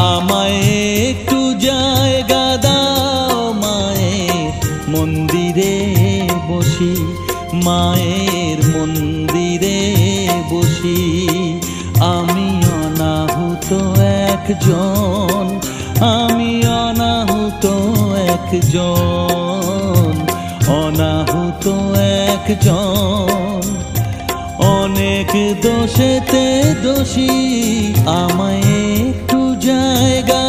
আমায় একটু জায়গা দাও মায়ের মন্দিরে বসি, মায়ের মন্দিরে বসি। আমি অনাহুত একজন, আমি অনাহুত একজন, অনাহুত একজন। অনেক দোষেতে দোষী, আমায় একটু জায়গা